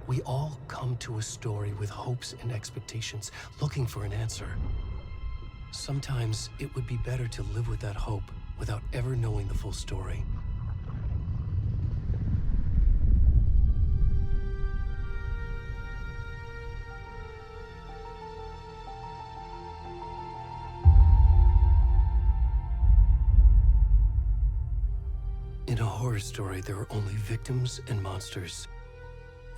We all come to a story with hopes and expectations, looking for an answer. Sometimes it would be better to live with that hope without ever knowing the full story. In a horror story, there are only victims and monsters.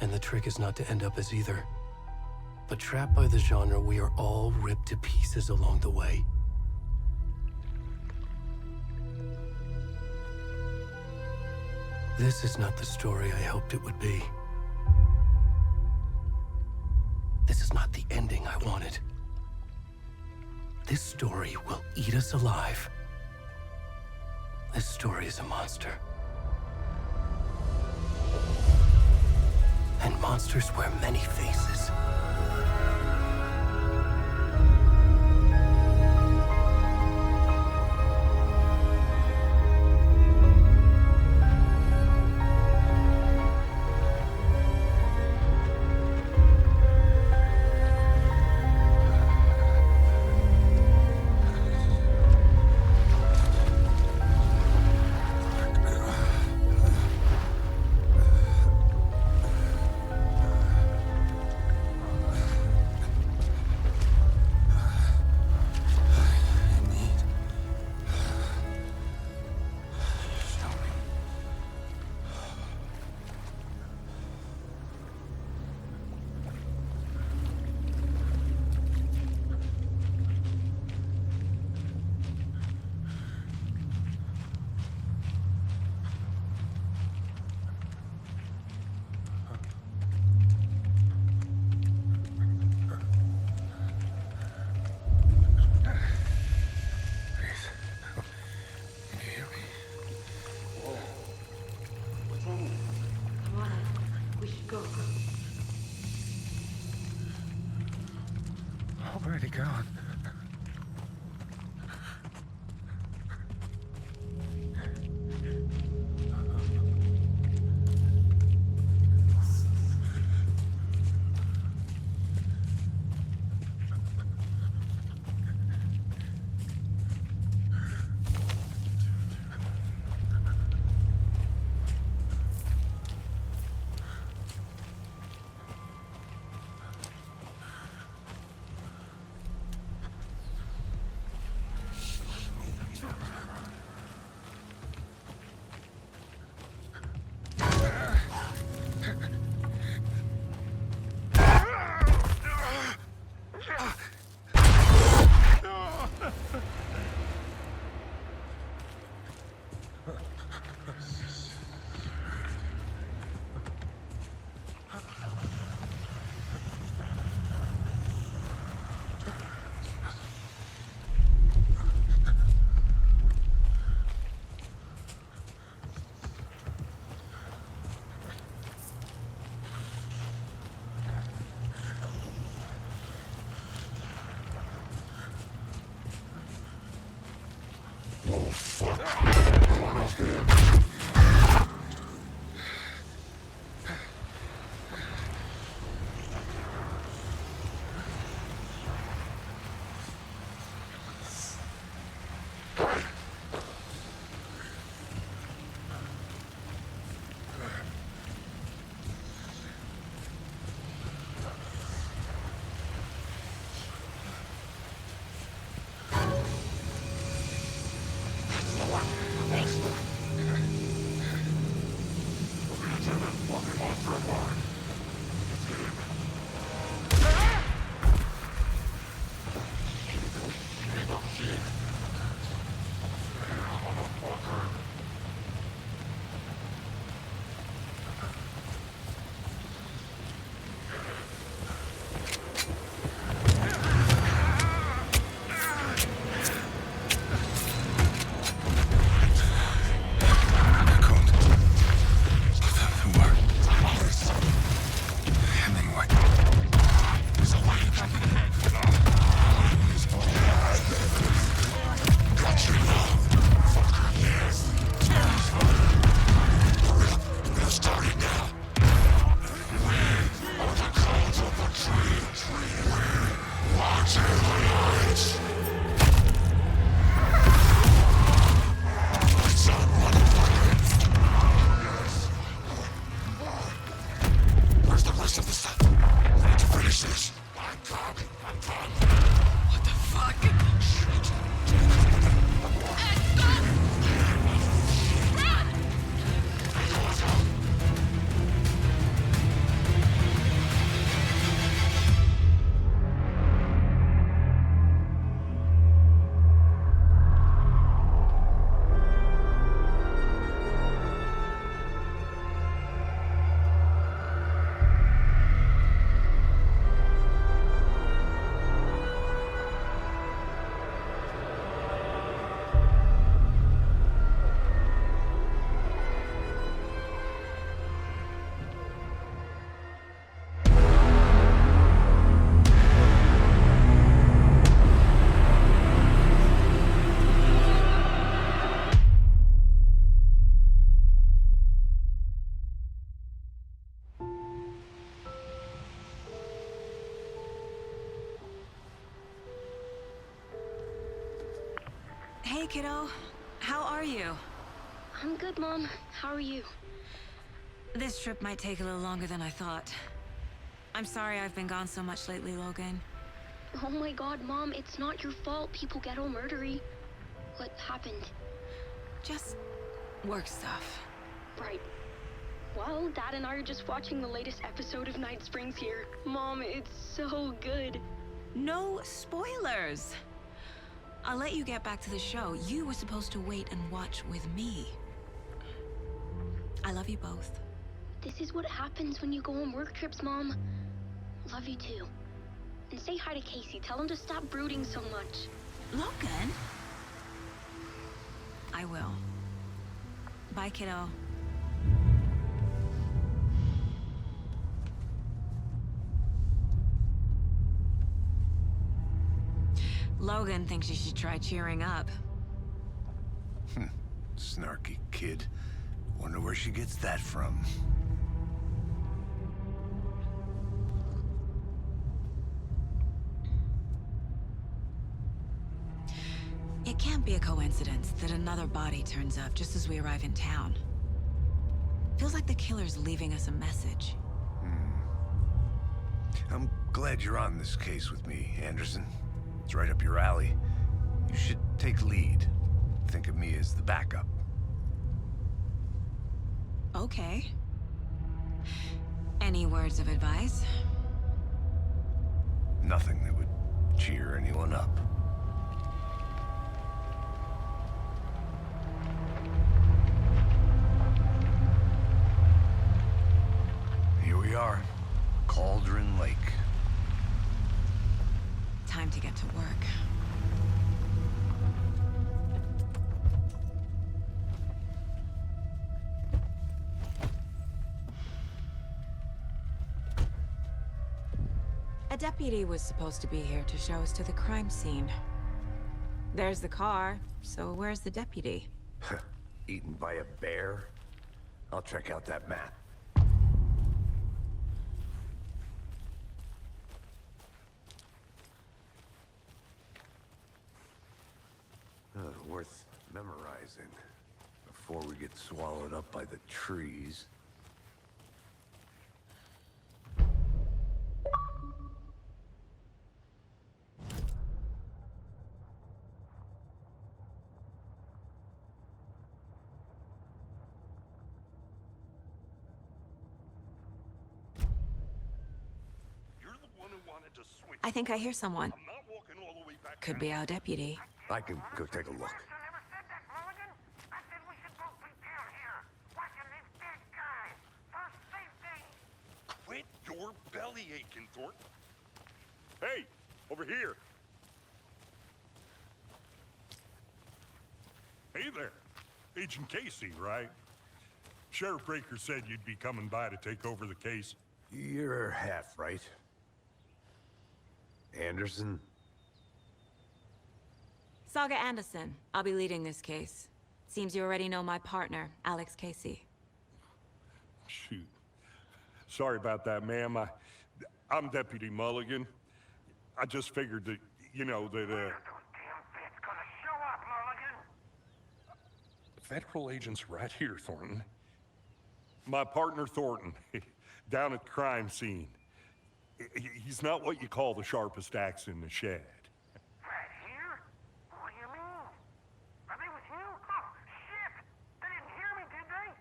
And the trick is not to end up as either. But trapped by the genre, we are all ripped to pieces along the way. This is not the story I hoped it would be. This is not the ending I wanted. This story will eat us alive. This story is a monster. And monsters wear many faces. Already gone. kiddo. How are you? I'm good, Mom. How are you? This trip might take a little longer than I thought. I'm sorry I've been gone so much lately, Logan. Oh my god, Mom, it's not your fault people get all murdery. What happened? Just work stuff. Right. Well, Dad and I are just watching the latest episode of Night Springs here. Mom, it's so good. No spoilers! I'll let you get back to the show. You were supposed to wait and watch with me. I love you both. This is what happens when you go on work trips, Mom. Love you too. And say hi to Casey. Tell him to stop brooding so much. Logan? I will. Bye, kiddo. Logan thinks you should try cheering up. Snarky kid. Wonder where she gets that from. It can't be a coincidence that another body turns up just as we arrive in town. Feels like the killer's leaving us a message. I'm glad you're on this case with me, Anderson. It's right up your alley. You should take lead. Think of me as the backup. Okay. Any words of advice? Nothing that would cheer anyone up. Here we are. Cauldron Lake. Time to get to work. A deputy was supposed to be here to show us to the crime scene. There's the car, so where's the deputy? Eaten by a bear? I'll check out that map. Worth memorizing before we get swallowed up by the trees. You're the one who wanted to switch. I think I hear someone. I'm not walking all the way back. Could be our deputy. I can go take a look. never said that, Mulligan. I said we should both be down here, watching this dead guy. For safety. Quit your belly aching, Thornton. Hey, over here. Hey there. Agent Casey, right? Sheriff Breaker said you'd be coming by to take over the case. You're half right. Anderson? Saga Anderson. I'll be leading this case. Seems you already know my partner, Alex Casey. Shoot. Sorry about that, ma'am. I'm Deputy Mulligan. I just figured that, that, Those damn feds gonna show up, Mulligan. Federal agent's right here, Thornton. My partner, Thornton, down at the crime scene. He's not what you call the sharpest axe in the shed. Right here? What do you mean? Are they with you? Oh, shit! They didn't hear me, did they?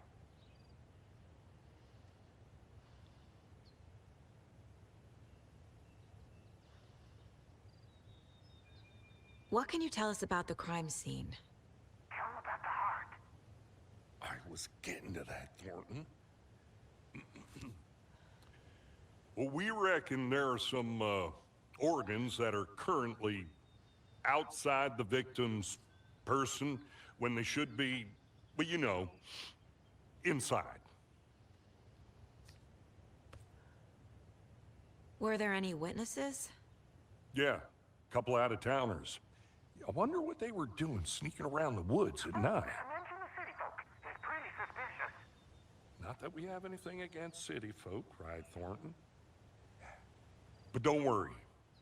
What can you tell us about the crime scene? Tell them about the heart. I was getting to that, Thornton. Well, we reckon there are some organs that are currently outside the victim's person when they should be, well, inside. Were there any witnesses? Yeah, a couple out-of-towners. I wonder what they were doing sneaking around the woods at night. Mention the city folk. It's pretty suspicious. Not that we have anything against city folk, cried Thornton. But don't worry.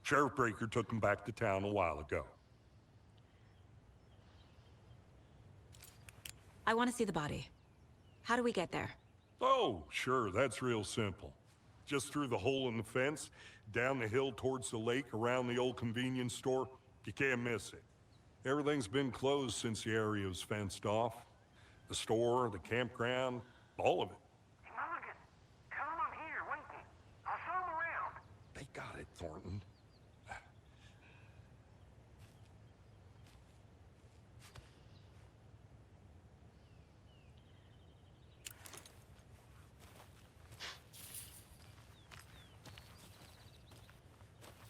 Sheriff Breaker took them back to town a while ago. I want to see the body. How do we get there? Oh, sure, that's real simple. Just through the hole in the fence, down the hill towards the lake, around the old convenience store. You can't miss it. Everything's been closed since the area was fenced off. The store, the campground, all of it. Mulligan, tell him I'm here, waiting. I'll show him around. They got it, Thornton.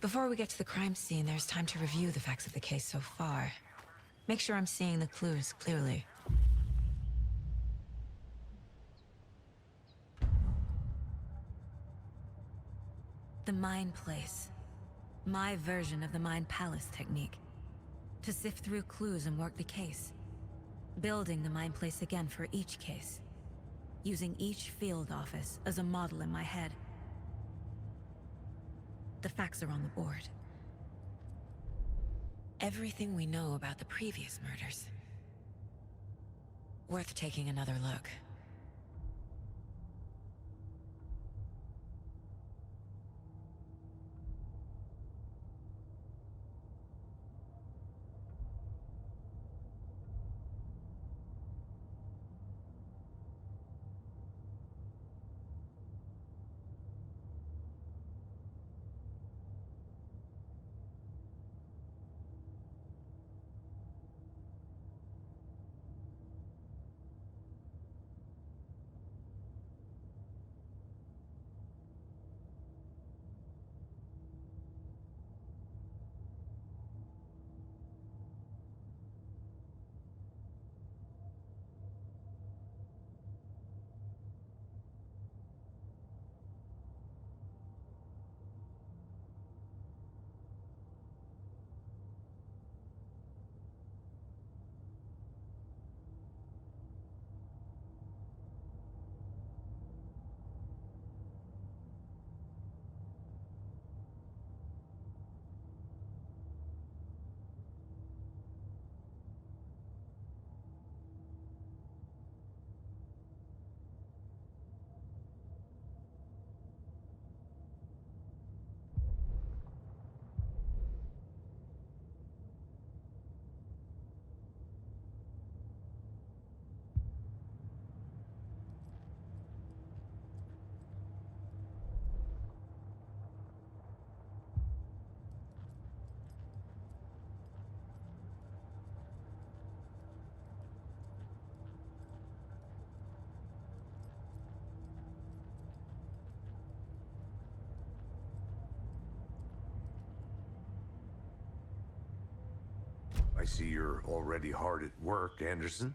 Before we get to the crime scene, there's time to review the facts of the case so far. Make sure I'm seeing the clues clearly. The Mind Place. My version of the Mind Palace technique. To sift through clues and work the case. Building the Mind Place again for each case. Using each field office as a model in my head. The facts are on the board. Everything we know about the previous murders. Worth taking another look. I see you're already hard at work, Anderson.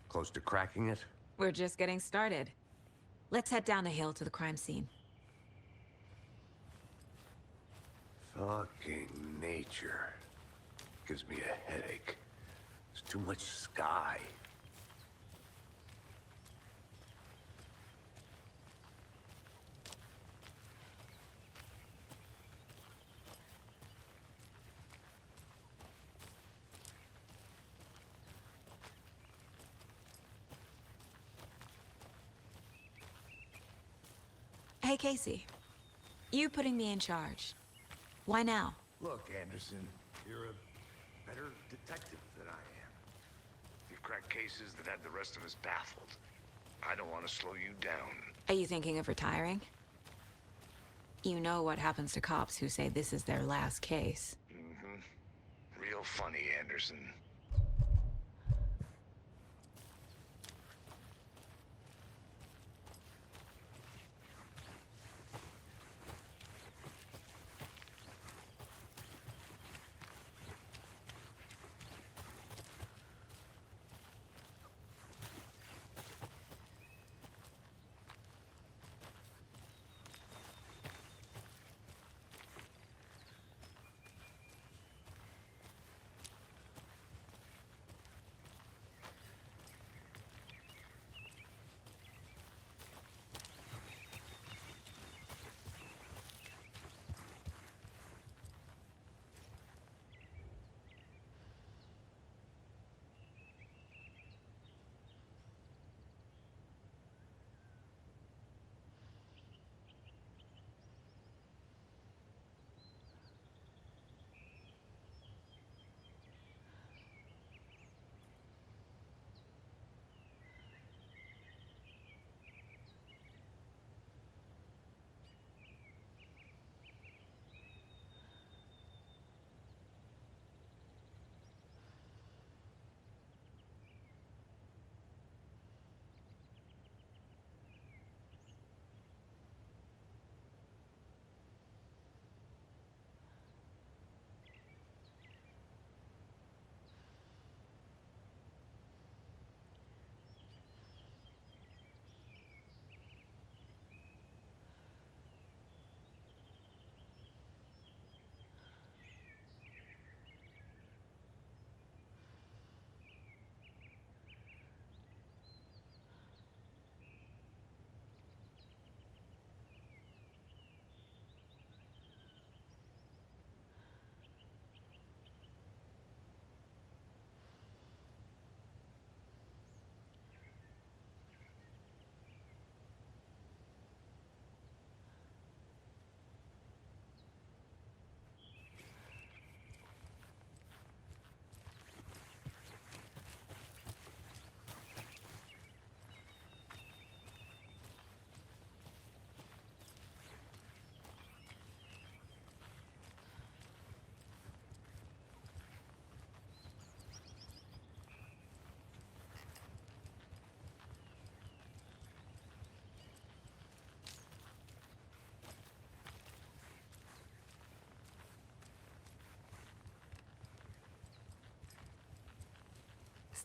Close to cracking it? We're just getting started. Let's head down the hill to the crime scene. Fucking nature. Gives me a headache. There's too much sky. Hey, Casey. You putting me in charge. Why now? Look, Anderson, you're a better detective than I am. You've cracked cases that had the rest of us baffled. I don't want to slow you down. Are you thinking of retiring? You know what happens to cops who say this is their last case. Mm-hmm. Real funny, Anderson.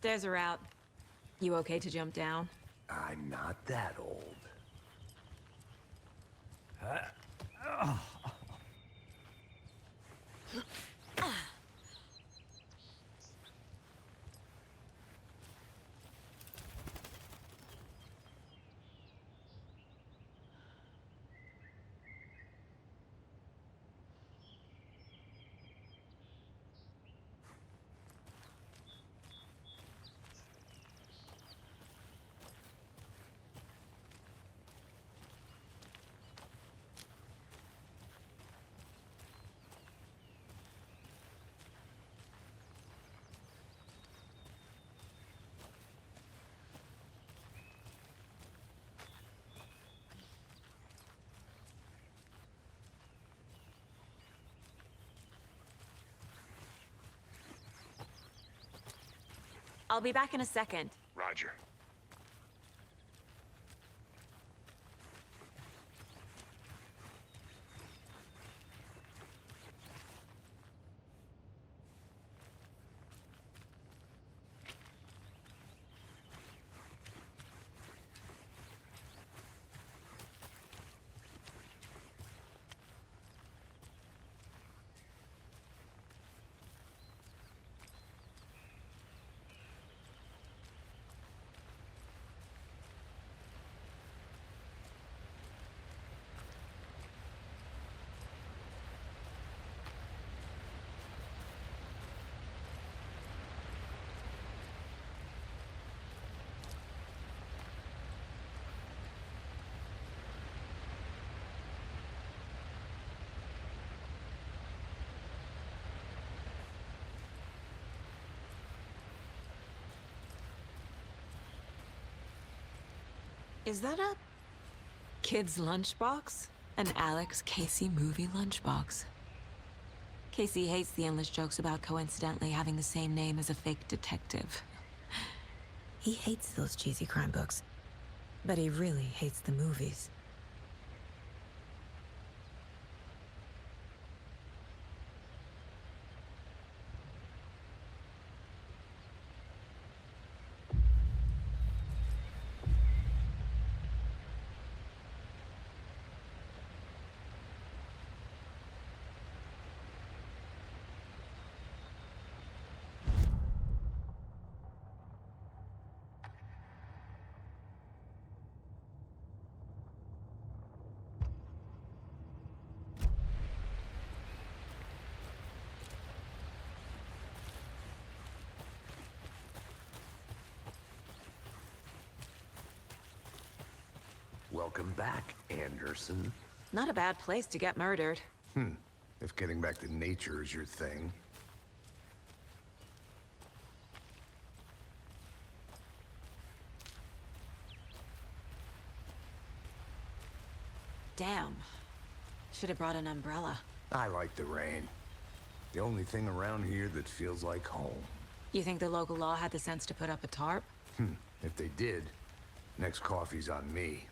Stairs are out. You okay to jump down? I'm not that old. I'll be back in a second. Roger. Is that a kid's lunchbox? An Alex Casey movie lunchbox. Casey hates the endless jokes about coincidentally having the same name as a fake detective. He hates those cheesy crime books, but he really hates the movies. Welcome back, Anderson. Not a bad place to get murdered. If getting back to nature is your thing. Damn. Should have brought an umbrella. I like the rain. The only thing around here that feels like home. You think the local law had the sense to put up a tarp? If they did, next coffee's on me.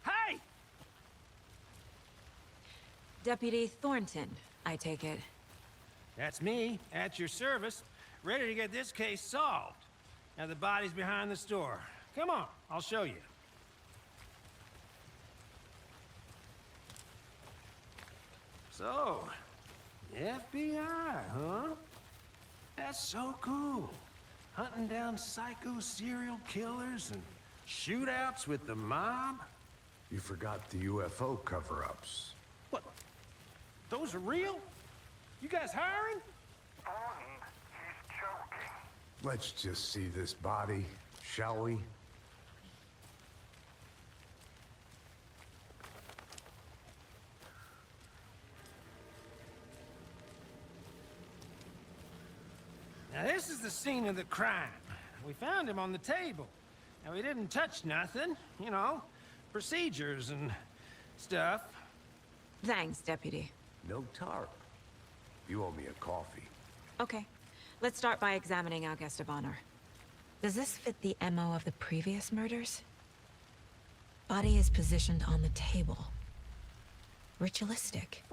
Hey! Deputy Thornton, I take it. That's me, at your service, ready to get this case solved. Now the body's behind the store. Come on, I'll show you. So, FBI, huh? That's so cool. Hunting down psycho serial killers and shootouts with the mob? You forgot the UFO cover-ups. What? Those are real? You guys hiring? Bond, he's joking. Let's just see this body, shall we? Now, this is the scene of the crime. We found him on the table. Now, he didn't touch nothing, you know, procedures and stuff. Thanks, Deputy. No tarp. You owe me a coffee. Okay. Let's start by examining our guest of honor. Does this fit the MO of the previous murders? Body is positioned on the table. Ritualistic.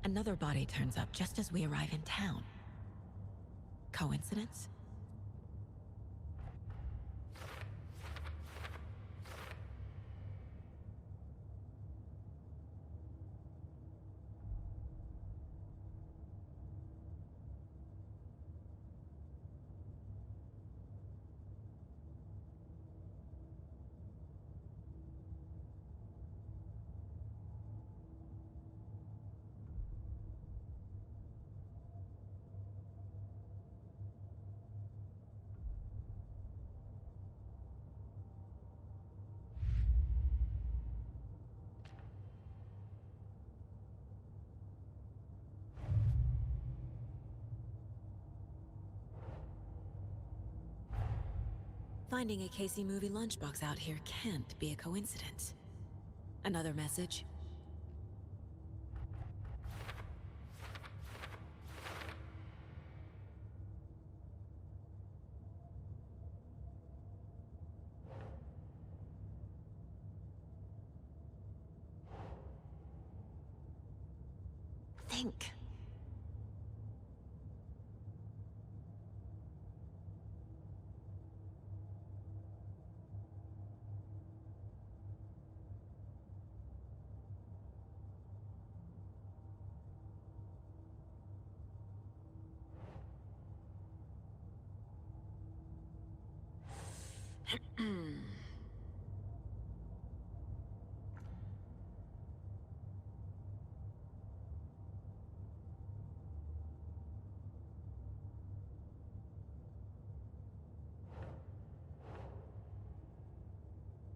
Another body turns up just as we arrive in town. Coincidence? Finding a Casey movie lunchbox out here can't be a coincidence. Another message? Think.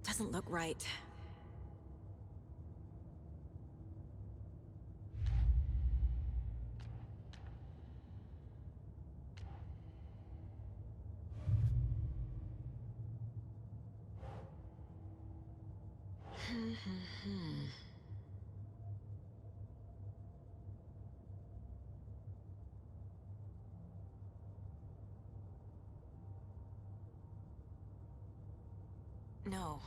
Doesn't look right. No.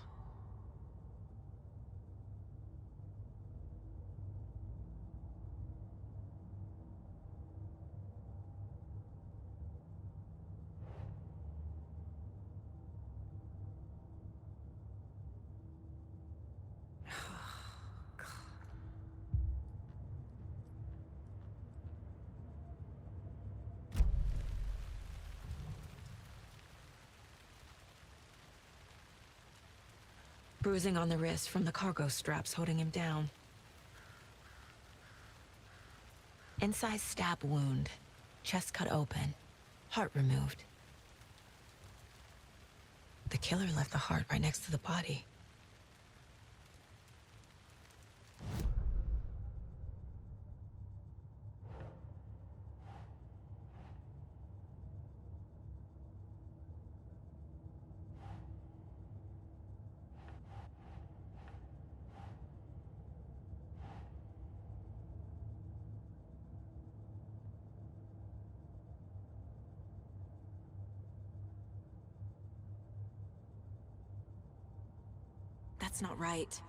Bruising on the wrist from the cargo straps holding him down. Incised stab wound. Chest cut open. Heart removed. The killer left the heart right next to the body. That's not right.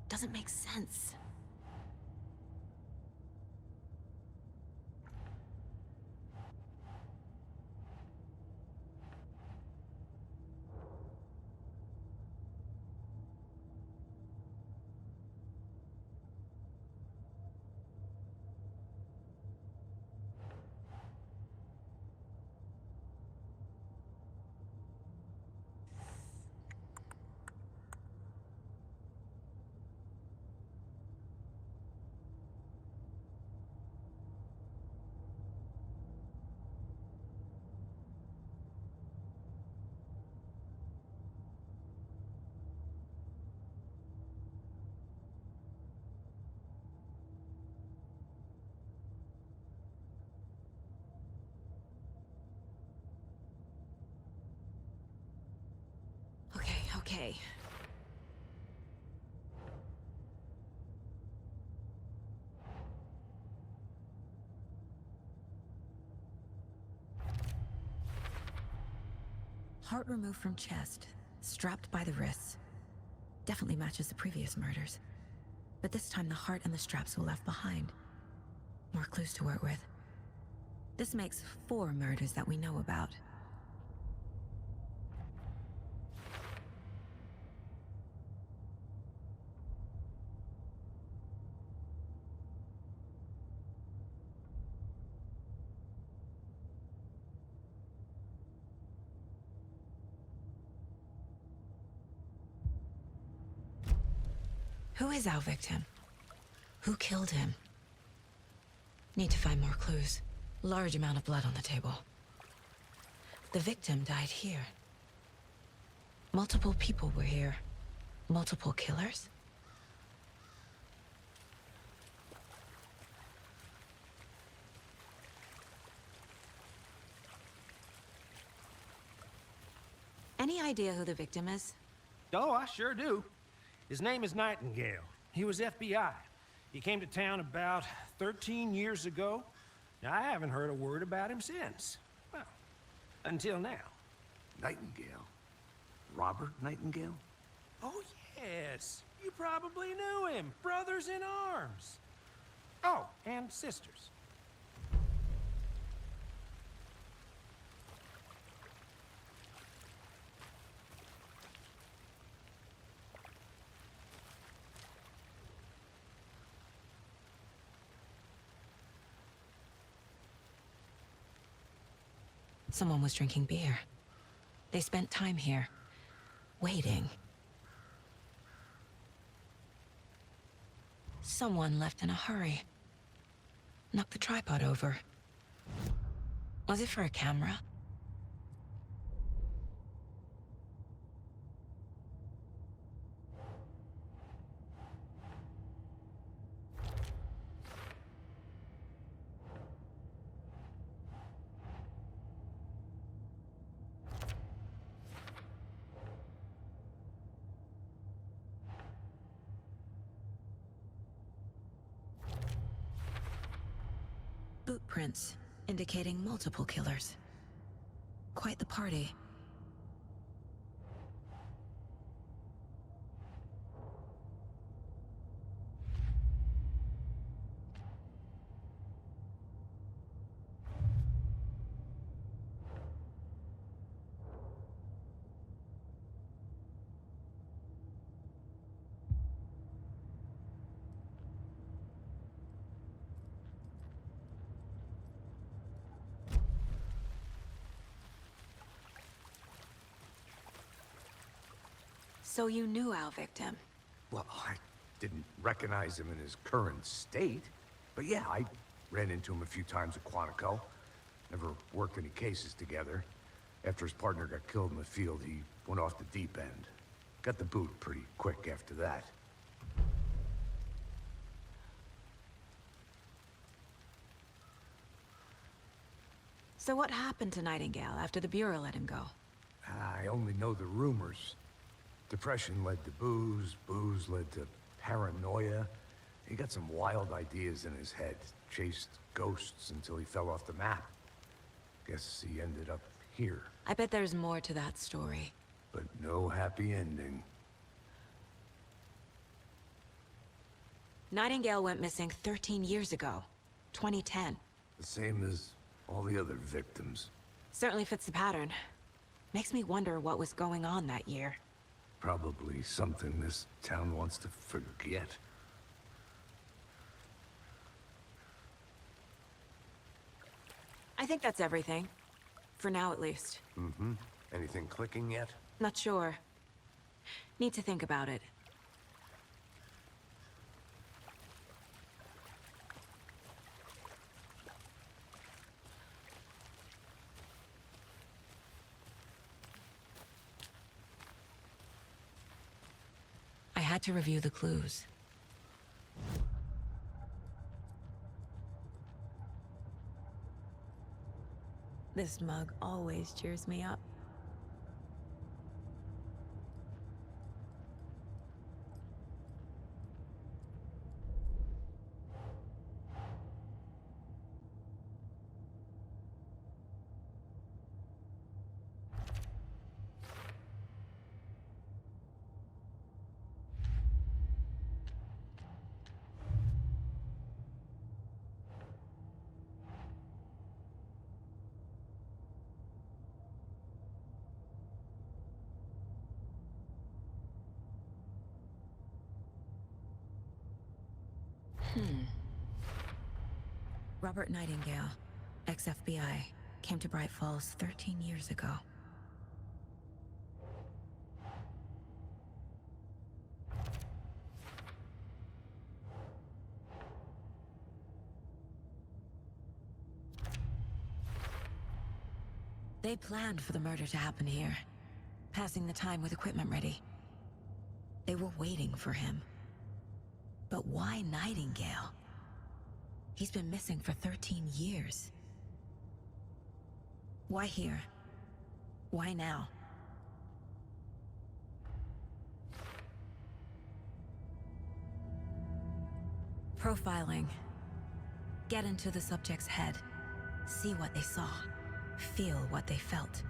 Doesn't make sense. Okay. Heart removed from chest, strapped by the wrists. Definitely matches the previous murders. But this time the heart and the straps were left behind. More clues to work with. This makes 4 murders that we know about. Who is our victim? Who killed him? Need to find more clues. Large amount of blood on the table. The victim died here. Multiple people were here. Multiple killers? Any idea who the victim is? Oh, I sure do. His name is Nightingale. He was FBI. He came to town about 13 years ago. Now, I haven't heard a word about him since. Well, until now. Nightingale? Robert Nightingale? Oh, yes. You probably knew him. Brothers in arms. Oh, and sisters. Someone was drinking beer. They spent time here, waiting. Someone left in a hurry. Knocked the tripod over. Was it for a camera? Boot prints, indicating multiple killers. Quite the party. So you knew our victim? Well, I didn't recognize him in his current state. But yeah, I ran into him a few times at Quantico. Never worked any cases together. After his partner got killed in the field, he went off the deep end. Got the boot pretty quick after that. So what happened to Nightingale after the Bureau let him go? I only know the rumors. Depression led to booze, booze led to paranoia. He got some wild ideas in his head. Chased ghosts until he fell off the map. Guess he ended up here. I bet there's more to that story. But no happy ending. Nightingale went missing 13 years ago. 2010. The same as all the other victims. Certainly fits the pattern. Makes me wonder what was going on that year. Probably something this town wants to forget. I think that's everything. For now, at least. Mm-hmm. Anything clicking yet? Not sure. Need to think about it. I had to review the clues. This mug always cheers me up. Robert Nightingale, ex-FBI, came to Bright Falls 13 years ago. They planned for the murder to happen here, passing the time with equipment ready. They were waiting for him. But why Nightingale? He's been missing for 13 years. Why here? Why now? Profiling. Get into the subject's head. See what they saw. Feel what they felt.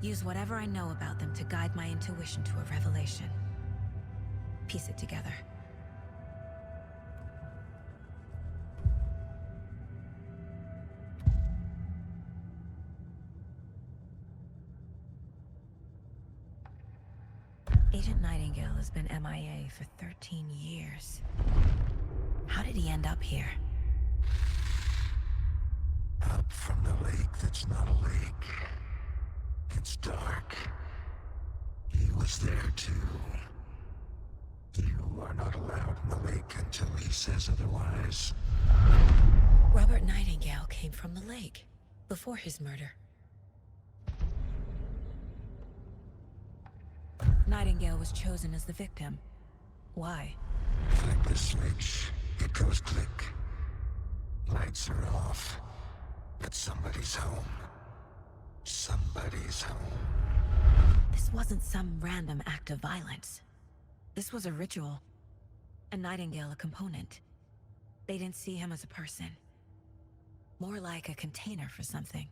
Use whatever I know about them to guide my intuition to a revelation. Piece it together. Agent Nightingale has been MIA for 13 years. How did he end up here? Up from the lake that's not a lake. It's dark. He was there too. You are not allowed in the lake until he says otherwise. Robert Nightingale came from the lake, before his murder. Nightingale was chosen as the victim. Why? Flick the switch. It goes click. Lights are off. But somebody's home. Somebody's home. This wasn't some random act of violence. This was a ritual. And Nightingale a component. They didn't see him as a person. More like a container for something.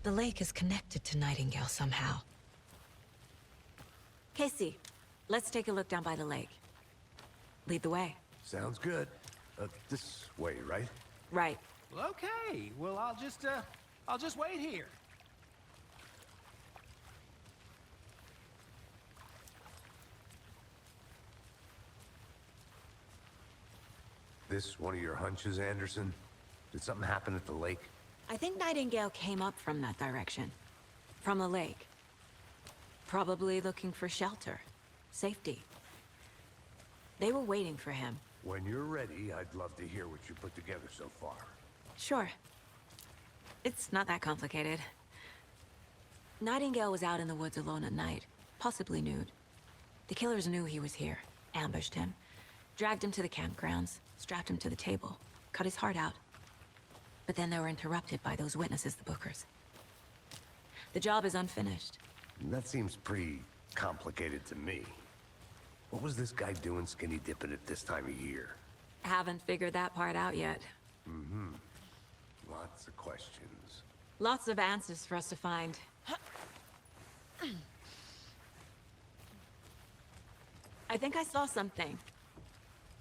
The lake is connected to Nightingale somehow. Casey, let's take a look down by the lake. Lead the way. Sounds good. This way, right? Right. Well, okay. Well, I'll just wait here. This one of your hunches, Anderson? Did something happen at the lake? I think Nightingale came up from that direction. From the lake. Probably looking for shelter. Safety. They were waiting for him. When you're ready, I'd love to hear what you put together so far. Sure. It's not that complicated. Nightingale was out in the woods alone at night, possibly nude. The killers knew he was here, ambushed him, dragged him to the campgrounds, strapped him to the table, cut his heart out. But then they were interrupted by those witnesses, the Bookers. The job is unfinished. That seems pretty complicated to me. What was this guy doing skinny dipping at this time of year? Haven't figured that part out yet. Lots of questions. Lots of answers for us to find. I think I saw something.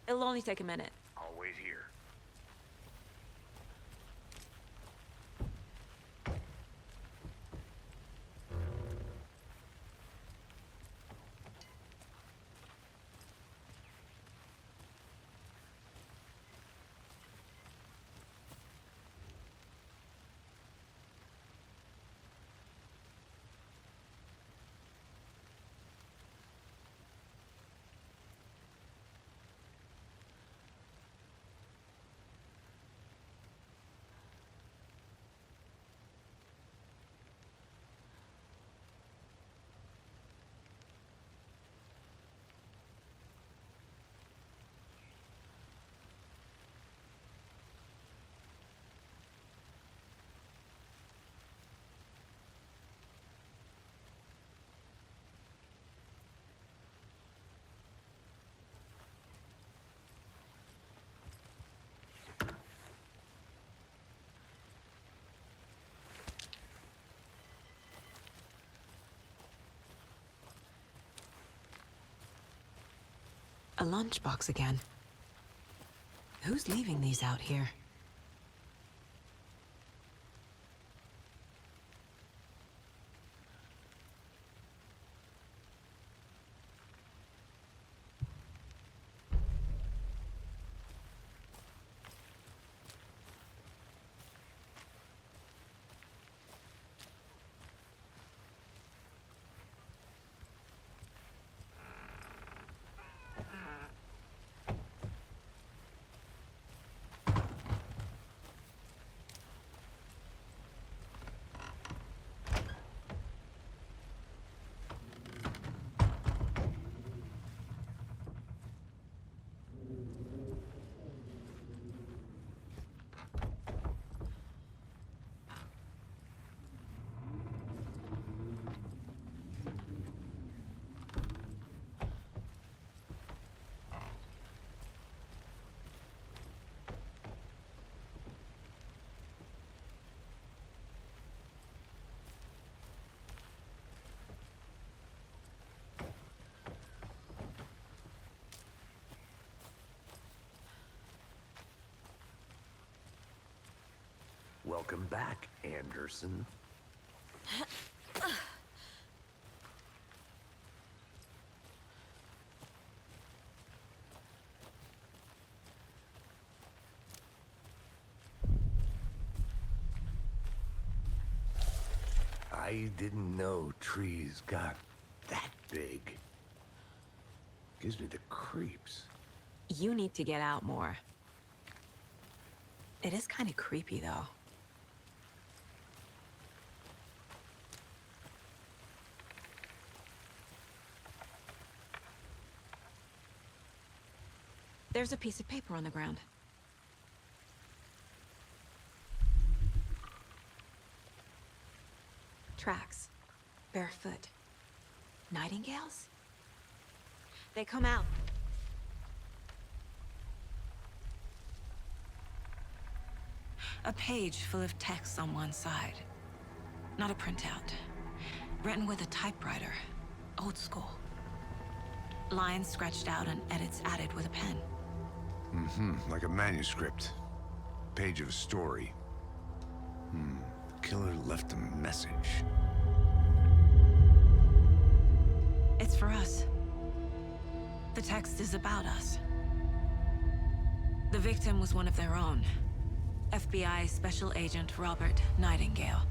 It'll only take a minute. I'll wait here. A lunchbox again. Who's leaving these out here? Welcome back, Anderson. I didn't know trees got that big. Gives me the creeps. You need to get out more. It is kind of creepy, though. There's a piece of paper on the ground. Tracks. Barefoot. Nightingales? They come out. A page full of text on one side. Not a printout. Written with a typewriter. Old school. Lines scratched out and edits added with a pen. Like a manuscript. Page of a story. The killer left a message. It's for us. The text is about us. The victim was one of their own. FBI Special Agent Robert Nightingale.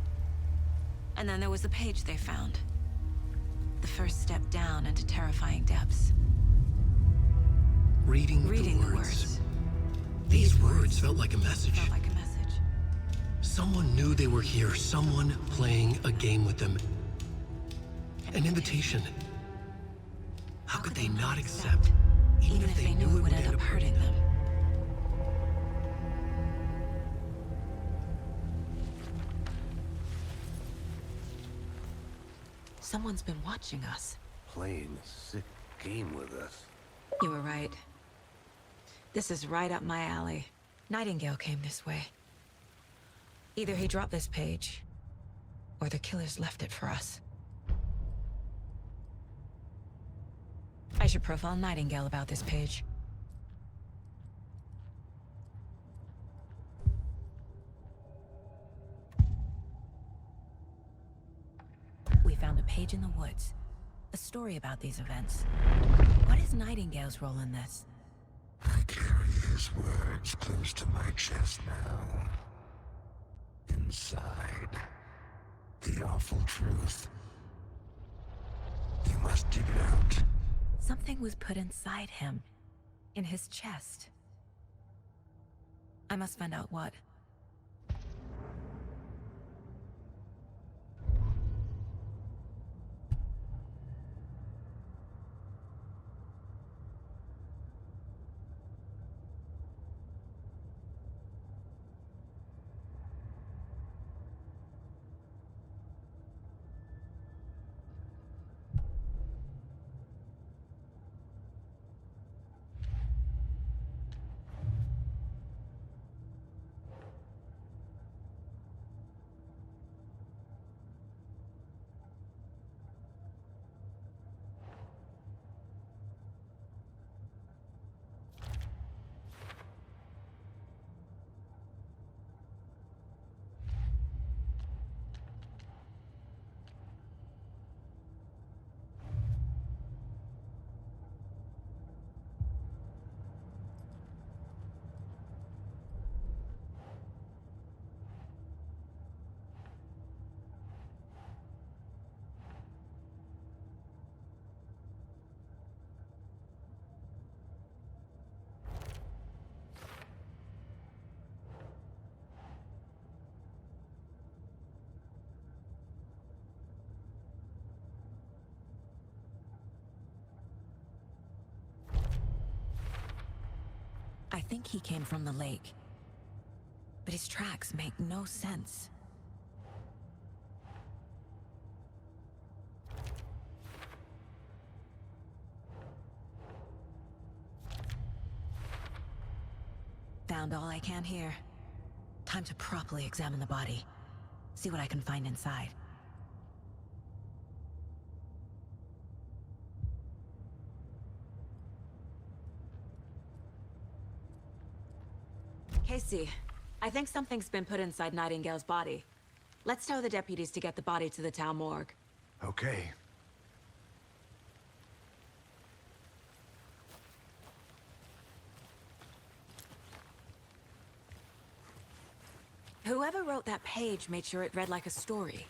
And then there was the page they found. The first step down into terrifying depths. Reading the words. These words felt like a message. Felt like a message. Someone knew they were here, someone playing a game with them. An invitation. How could they not accept, even if they knew it would end up hurting them? Someone's been watching us. Playing a sick game with us. You were right. This is right up my alley. Nightingale came this way. Either he dropped this page, or the killers left it for us. I should profile Nightingale about this page. We found a page in the woods. A story about these events. What is Nightingale's role in this? I carry his words close to my chest now. Inside, the awful truth. You must dig it out. Something was put inside him. In his chest. I must find out what. I think he came from the lake. But his tracks make no sense. Found all I can here. Time to properly examine the body. See what I can find inside. Casey, I think something's been put inside Nightingale's body. Let's tell the deputies to get the body to the town morgue. Okay. Whoever wrote that page made sure it read like a story.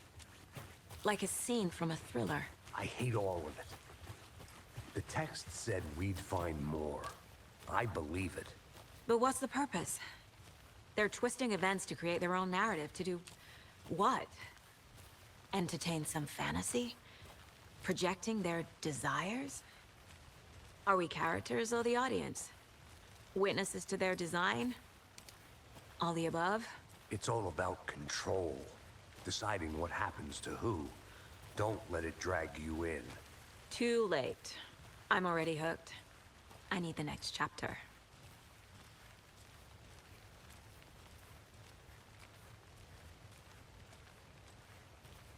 Like a scene from a thriller. I hate all of it. The text said we'd find more. I believe it. But what's the purpose? They're twisting events to create their own narrative to do what? Entertain some fantasy? Projecting their desires? Are we characters or the audience? Witnesses to their design? All the above? It's all about control. Deciding what happens to who. Don't let it drag you in. Too late. I'm already hooked. I need the next chapter.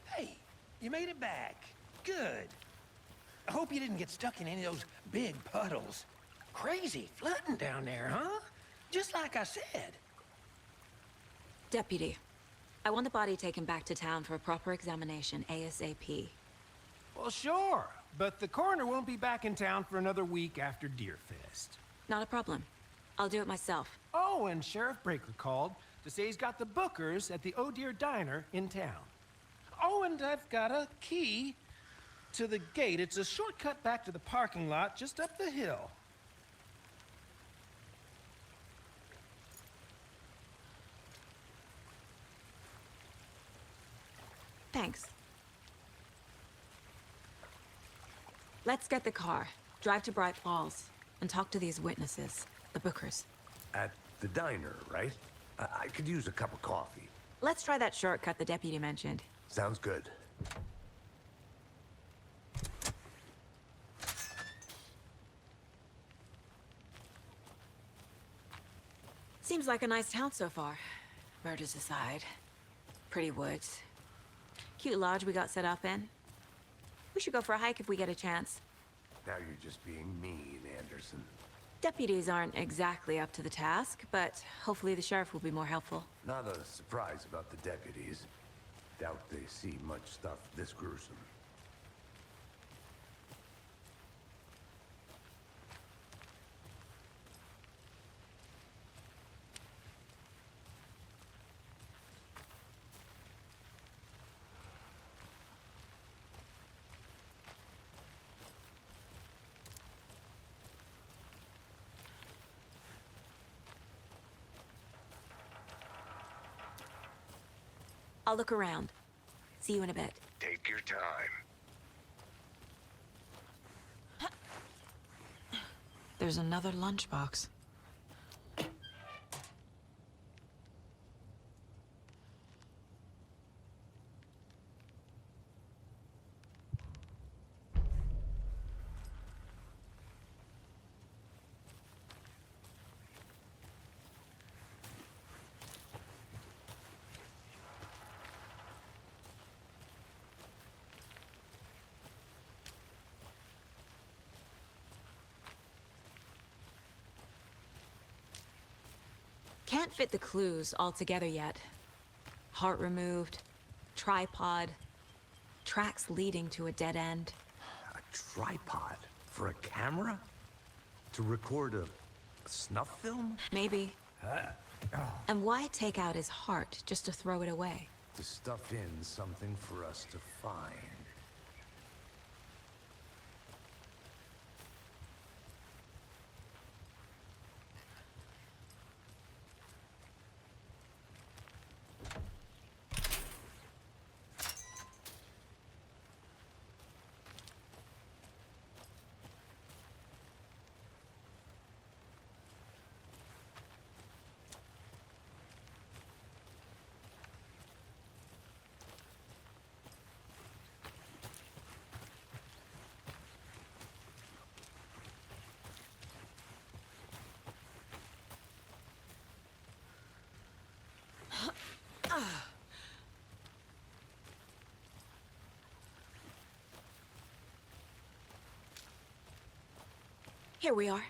Hey, you made it back. Good. I hope you didn't get stuck in any of those big puddles. Crazy flooding down there, huh? Just like I said. Deputy, I want the body taken back to town for a proper examination ASAP. Well, sure. But the coroner won't be back in town for another week after Deerfest. Not a problem. I'll do it myself. Oh, and Sheriff Breaker called to say he's got the Bookers at the Oh Dear Diner in town. Oh, and I've got a key to the gate. It's a shortcut back to the parking lot just up the hill. Thanks. Let's get the car, drive to Bright Falls, and talk to these witnesses, the Bookers. At the diner, right? I could use a cup of coffee. Let's try that shortcut the deputy mentioned. Sounds good. Seems like a nice town so far. Murders aside. Pretty woods. Cute lodge we got set up in. We should go for a hike if we get a chance. Now you're just being mean, Anderson. Deputies aren't exactly up to the task, but hopefully the sheriff will be more helpful. Not a surprise about the deputies. Doubt they see much stuff this gruesome. I'll look around. See you in a bit. Take your time. There's another lunchbox. Can't fit the clues all together yet. Heart removed, tripod, tracks leading to a dead end. A tripod? For a camera? To record a snuff film? Maybe. And why take out his heart just to throw it away? To stuff in something for us to find. Here we are.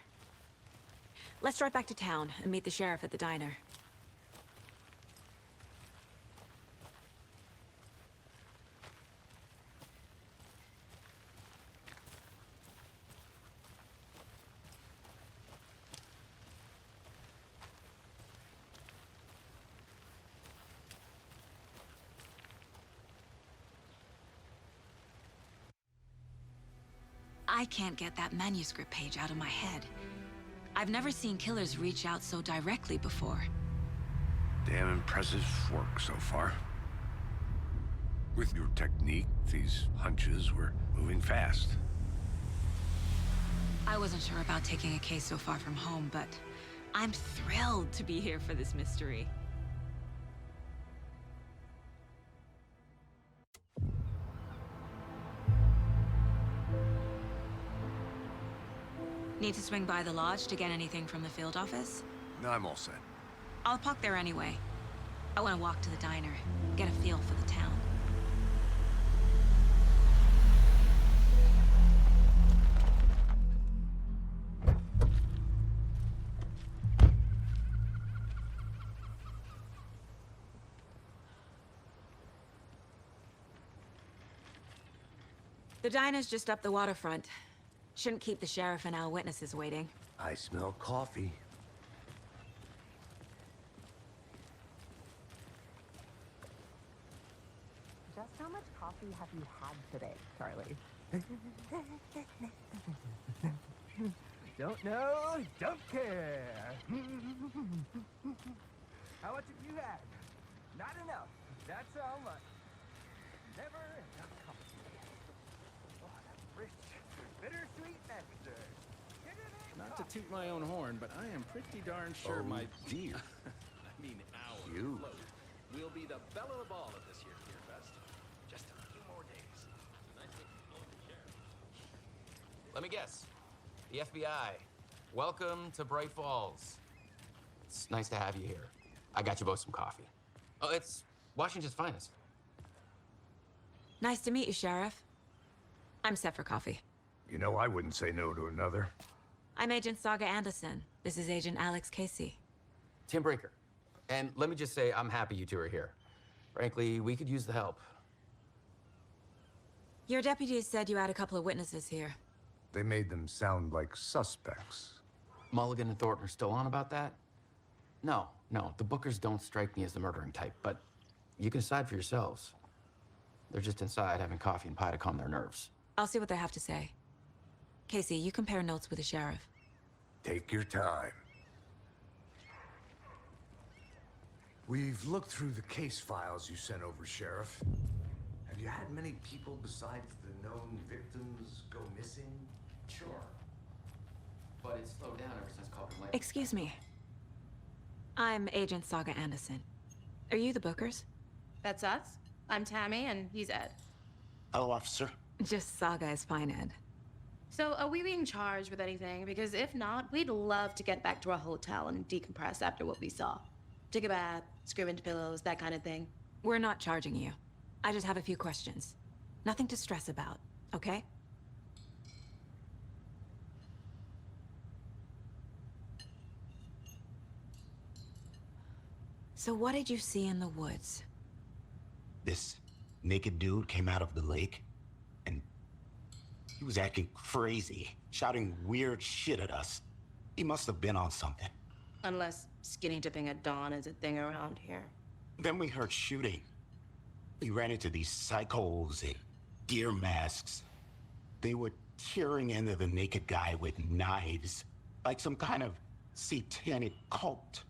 Let's drive back to town and meet the sheriff at the diner. I can't get that manuscript page out of my head. I've never seen killers reach out so directly before. Damn impressive work so far. With your technique, these hunches were moving fast. I wasn't sure about taking a case so far from home, but I'm thrilled to be here for this mystery. Need to swing by the lodge to get anything from the field office? No, I'm all set. I'll park there anyway. I want to walk to the diner, get a feel for the town. The diner's just up the waterfront. Shouldn't keep the sheriff and our witnesses waiting. I smell coffee. much coffee have you had today, Charlie? Don't know, don't care. How much have you had? Not enough. That's how much. Never enough coffee. Oh, that rich, bittersweet nectar. Not to toot my own horn, but I am pretty darn sure my... dear. I mean, our You. float will be the belle of the ball of this year's Beer Fest. Just a few more days. Let me guess. The FBI. Welcome to Bright Falls. It's nice to have you here. I got you both some coffee. Oh, it's Washington's finest. Nice to meet you, Sheriff. I'm set for coffee. You know, I wouldn't say no to another. I'm Agent Saga Anderson. This is Agent Alex Casey. Tim Breaker. And let me just say, I'm happy you two are here. Frankly, we could use the help. Your deputies said you had a couple of witnesses here. They made them sound like suspects. Mulligan and Thornton are still on about that? No, the Bookers don't strike me as the murdering type, but you can decide for yourselves. They're just inside having coffee and pie to calm their nerves. I'll see what they have to say. Casey, you compare notes with the sheriff. Take your time. We've looked through the case files you sent over, Sheriff. Have you had many people besides the known victims go missing? Sure. But it's slowed down ever since Cauldron Lake. Excuse me. I'm Agent Saga Anderson. Are you the Bookers? That's us. I'm Tammy, and he's Ed. Hello, officer. Just Saga is fine, Ed. So, are we being charged with anything? Because if not, we'd love to get back to our hotel and decompress after what we saw. Take a bath, scream into pillows, that kind of thing. We're not charging you. I just have a few questions. Nothing to stress about, okay? So what did you see in the woods? This naked dude came out of the lake, and he was acting crazy, shouting weird shit at us. He must have been on something. Unless skinny dipping at dawn is a thing around here. Then we heard shooting. We ran into these psychos in deer masks. They were tearing into the naked guy with knives, like some kind of satanic cult.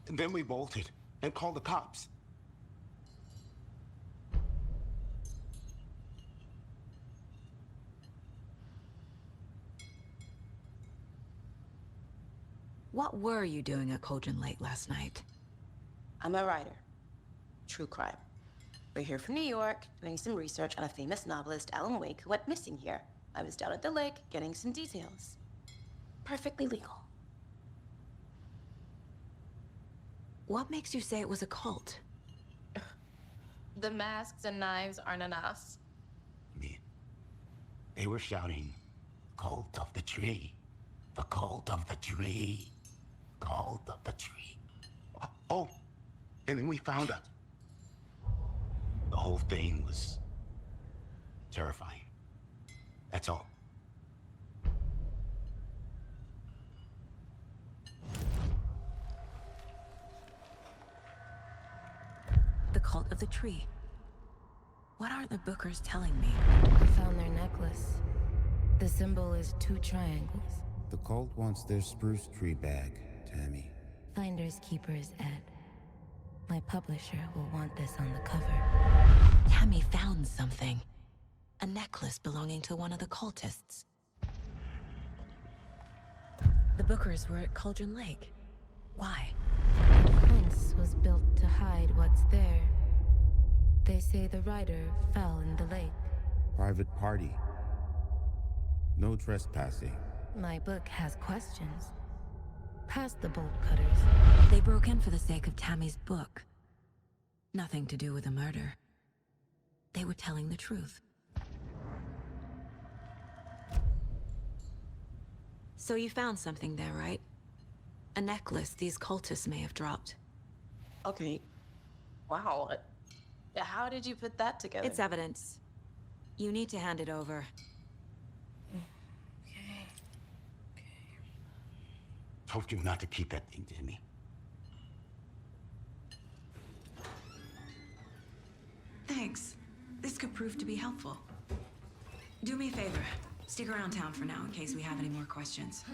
And then we bolted and called the cops. What were you doing at Cauldron Lake last night? I'm a writer. True crime. We're here from New York, doing some research on a famous novelist, Alan Wake, who went missing here. I was down at the lake, getting some details. Perfectly legal. What makes you say it was a cult? The masks and knives aren't enough. I mean, they were shouting, "Cult of the tree, the cult of the tree, cult of the tree." Oh, and then we found out. The whole thing was terrifying. That's all. The cult of the tree. What are the Bookers telling me? I found their necklace. The symbol is 2 triangles. The cult wants their spruce tree back, Tammy. Finders keepers, Ed. My publisher will want this on the cover. Tammy found something. A necklace belonging to one of the cultists. The Bookers were at Cauldron Lake. Why? The fence was built to hide what's there. They say the writer fell in the lake. Private party. No trespassing. My book has questions. Past the bolt cutters. They broke in for the sake of Tammy's book. Nothing to do with a murder. They were telling the truth. So you found something there, right? A necklace these cultists may have dropped. Okay. Wow. How did you put that together? It's evidence. You need to hand it over. Told you not to keep that thing, Timmy. might prove to be helpful. Do me a favor. Stick around town for now in case we have any more questions.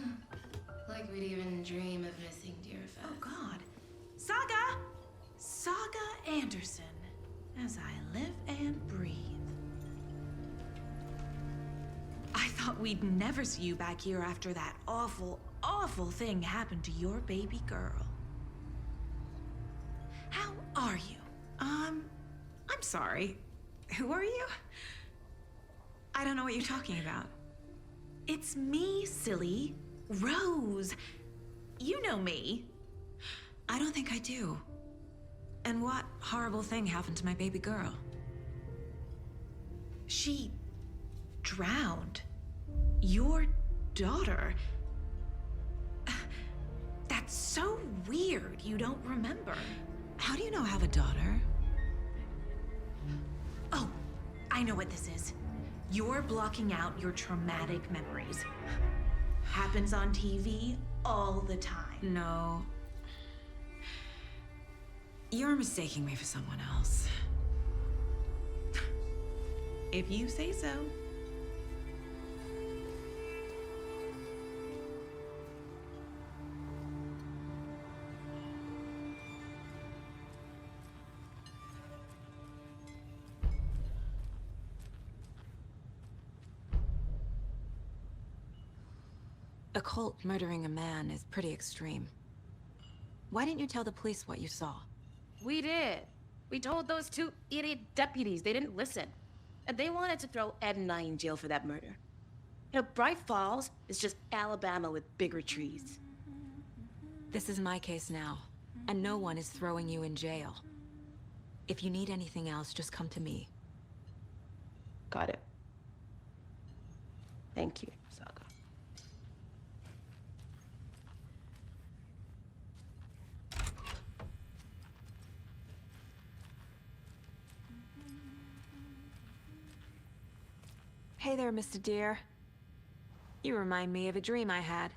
Like we'd even dream of missing Deerfest. Oh, God. Saga! Saga Anderson. As I live and breathe. I thought we'd never see you back here after that awful, awful thing happened to your baby girl. How are you? I'm sorry. Who are you? I don't know what you're talking about. It's me, silly. Rose. You know me. I don't think I do. And what horrible thing happened to my baby girl? She drowned. Your daughter. That's so weird you don't remember. How do you know I have a daughter? Oh, I know what this is. You're blocking out your traumatic memories. Happens on TV all the time. No. You're mistaking me for someone else. If you say so. A cult murdering a man is pretty extreme. Why didn't you tell the police what you saw? We did. We told those two idiot deputies. They didn't listen. And they wanted to throw Ed and I in jail for that murder. You know, Bright Falls is just Alabama with bigger trees. This is my case now, and no one is throwing you in jail. If you need anything else, just come to me. Got it. Thank you, Saga. Hey there, Mr. Deer. You remind me of a dream I had.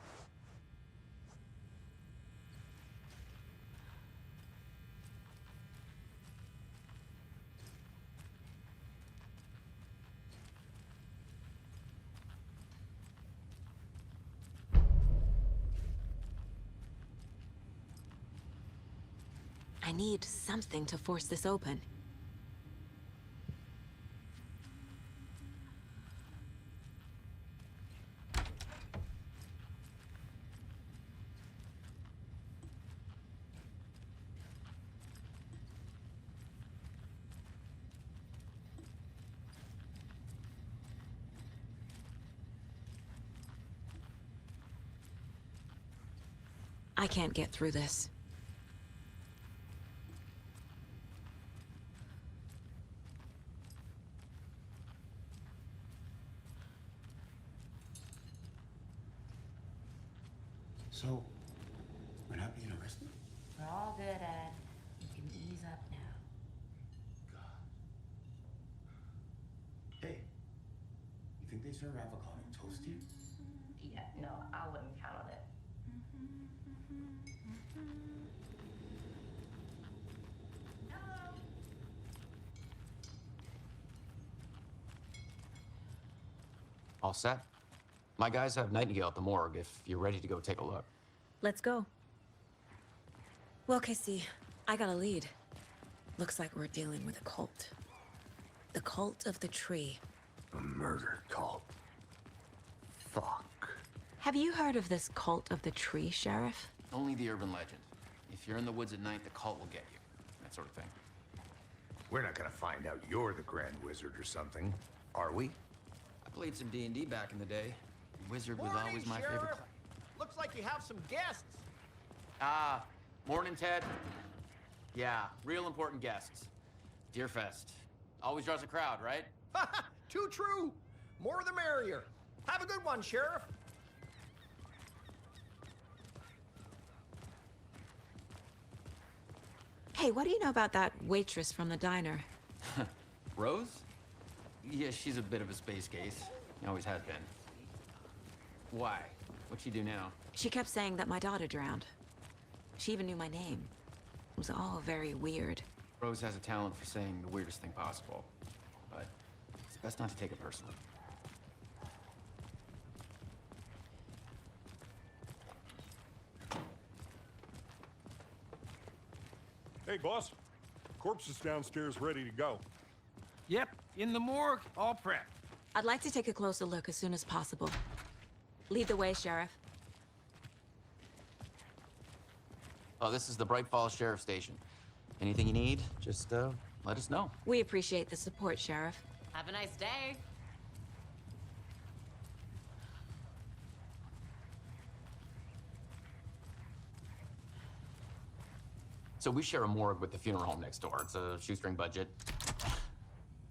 I need something to force this open. I can't get through this. So, we're not being arrested? We're all good, Ed. You can ease up now. Hey, you think they serve avocado toast here? Yeah, no, I wouldn't count on it. All set? My guys have Nightingale at the morgue if you're ready to go take a look. Let's go. Well, Casey, I got a lead. Looks like we're dealing with a cult. The cult of the tree. A murder cult. Fuck. Have you heard of this cult of the tree, Sheriff? Only the urban legend. If you're in the woods at night, the cult will get you. That sort of thing. We're not gonna find out you're the Grand Wizard or something, are we? I played some D&D back in the day. Wizard was Morning, always my Sheriff. favorite. Looks like you have some guests. Ah, morning, Ted. Yeah, real important guests. Deerfest. Always draws a crowd, right? Too true. More the merrier. Have a good one, Sheriff. Hey, what do you know about that waitress from the diner? Rose? Yeah, she's a bit of a space case. Always has been. Why? What'd she do now? She kept saying that my daughter drowned. She even knew my name. It was all very weird. Rose has a talent for saying the weirdest thing possible. But Best not to take it personally. Hey, boss. Corpse is downstairs ready to go. Yep, in the morgue, all prepped. I'd like to take a closer look as soon as possible. Lead the way, Sheriff. Oh, this is the Bright Falls Sheriff Station. Anything you need, just let us know. We appreciate the support, Sheriff. Have a nice day. So we share a morgue with the funeral home next door. It's a shoestring budget.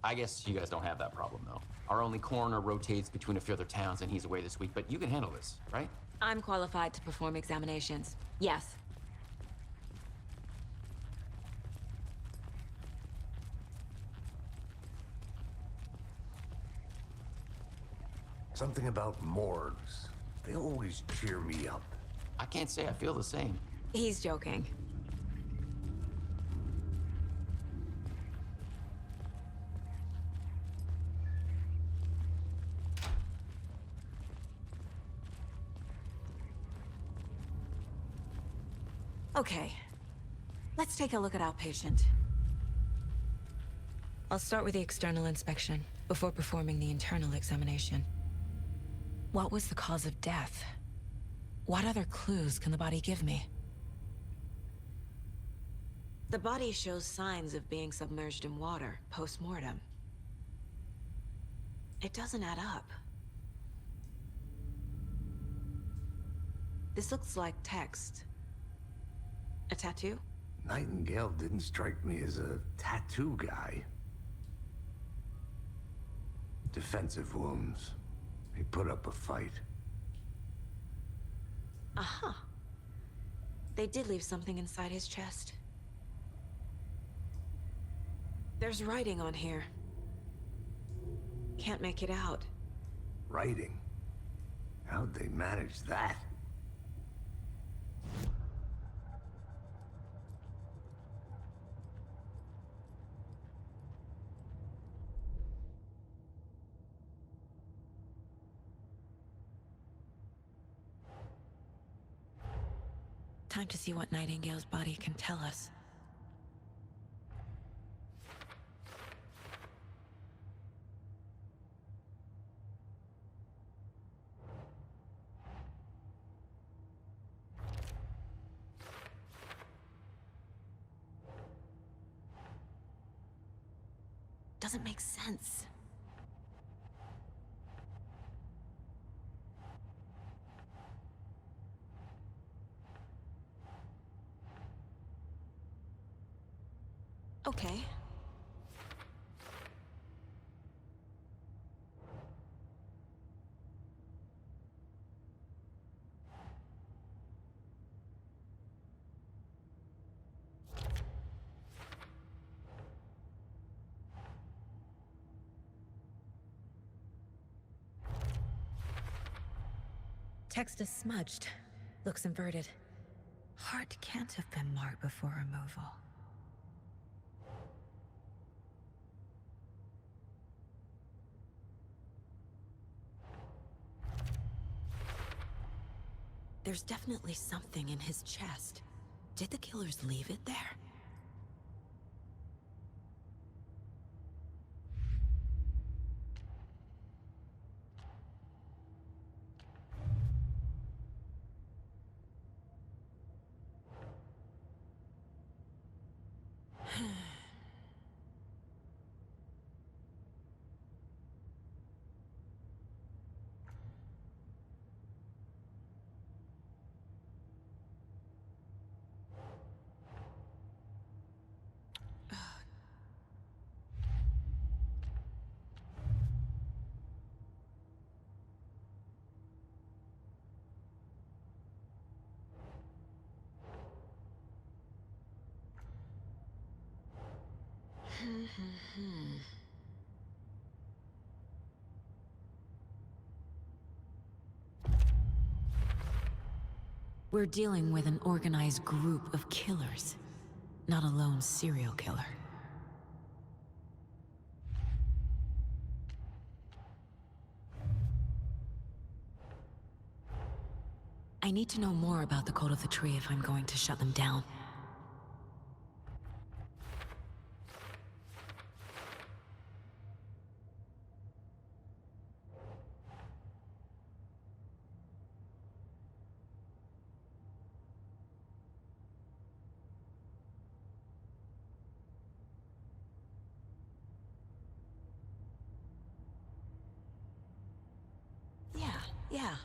I guess you guys don't have that problem, though. Our only coroner rotates between a few other towns, and he's away this week, but you can handle this, right? I'm qualified to perform examinations. Yes. Something about morgues. They always cheer me up. I can't say I feel the same. He's joking. Okay, let's take a look at our patient. I'll start with the external inspection before performing the internal examination. What was the cause of death? What other clues can the body give me? The body shows signs of being submerged in water post-mortem. It doesn't add up. This looks like text. A tattoo? Nightingale didn't strike me as a tattoo guy. Defensive wounds. He put up a fight. Aha. They did leave something inside his chest. There's writing on here. Can't make it out. Writing? How'd they manage that? Time to see what Nightingale's body can tell us. Doesn't make sense. Okay. Text is smudged. Looks inverted. Heart can't have been marked before removal. There's definitely something in his chest. Did the killers leave it there? We're dealing with an organized group of killers, not a lone serial killer. I need to know more about the code of the tree if I'm going to shut them down. Yeah.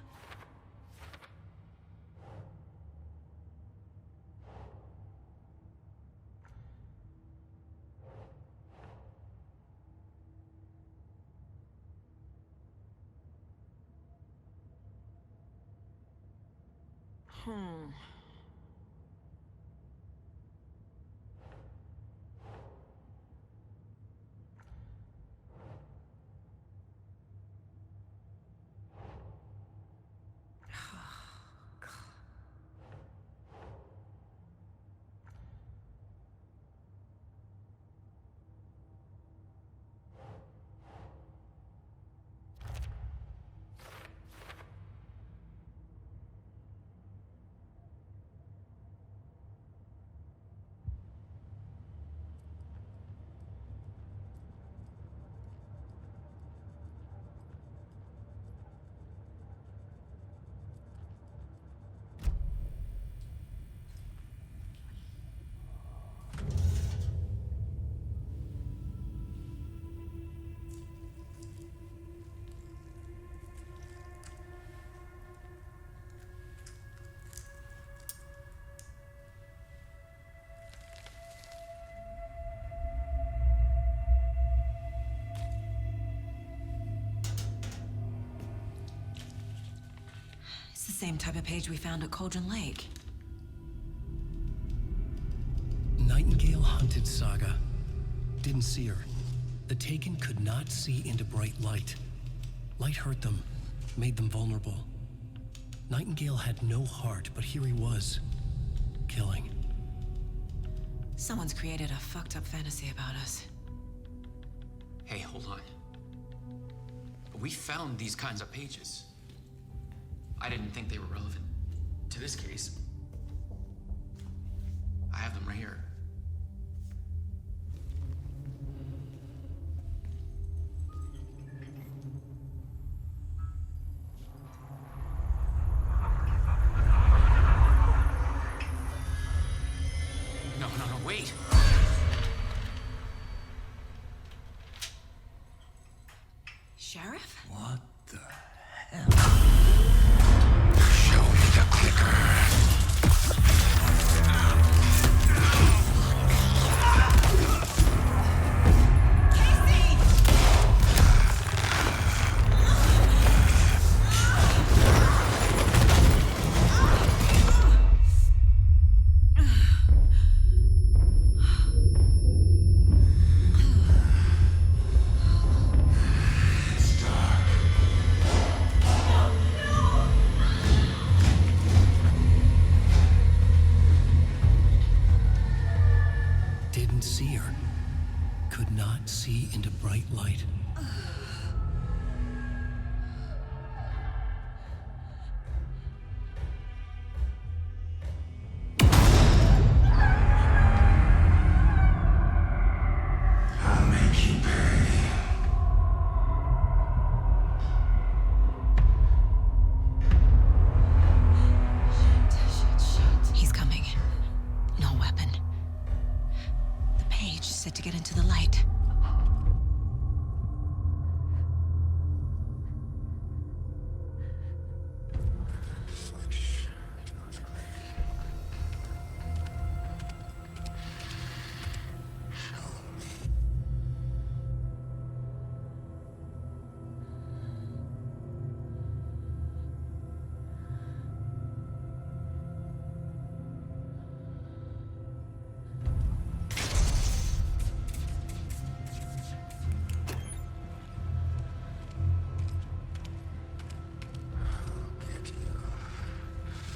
It's the same type of page we found at Cauldron Lake. Nightingale hunted Saga. Didn't see her. The Taken could not see into bright light. Light hurt them, made them vulnerable. Nightingale had no heart, but here he was, killing. Someone's created a fucked up fantasy about us. Hey, hold on. We found these kinds of pages. I didn't think they were relevant to this case. I have them right here. No, wait. Sheriff? What the hell? Show me the clicker. Didn't see her. Could not see into bright light. I'll make you pay. He's coming. No weapon. The page said to get into the light.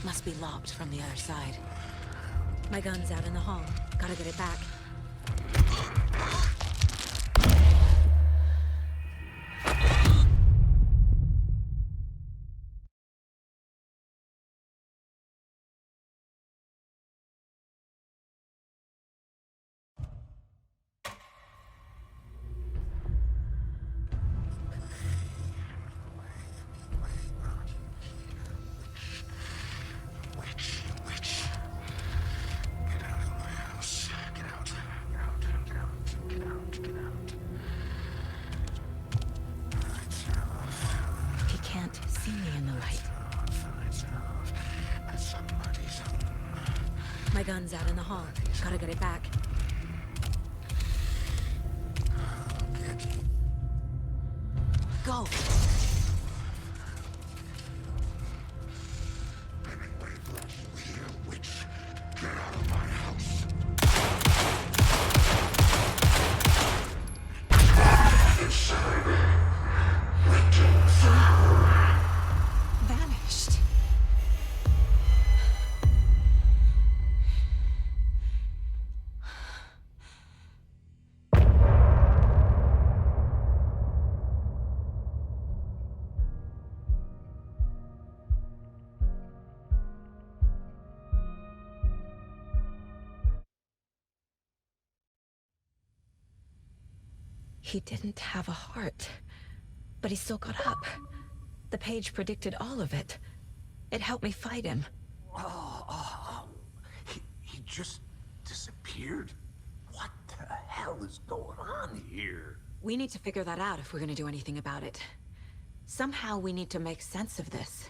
Must be locked from the other side. My gun's out in the hall. Gotta get it back. in the light. My gun's out in the hall. Gotta get it back. Go! Vanished. He didn't have a heart, but he still got up. The page predicted all of it. It helped me fight him. He just disappeared? What the hell is going on here? We need to figure that out if we're gonna do anything about it. Somehow we need to make sense of this.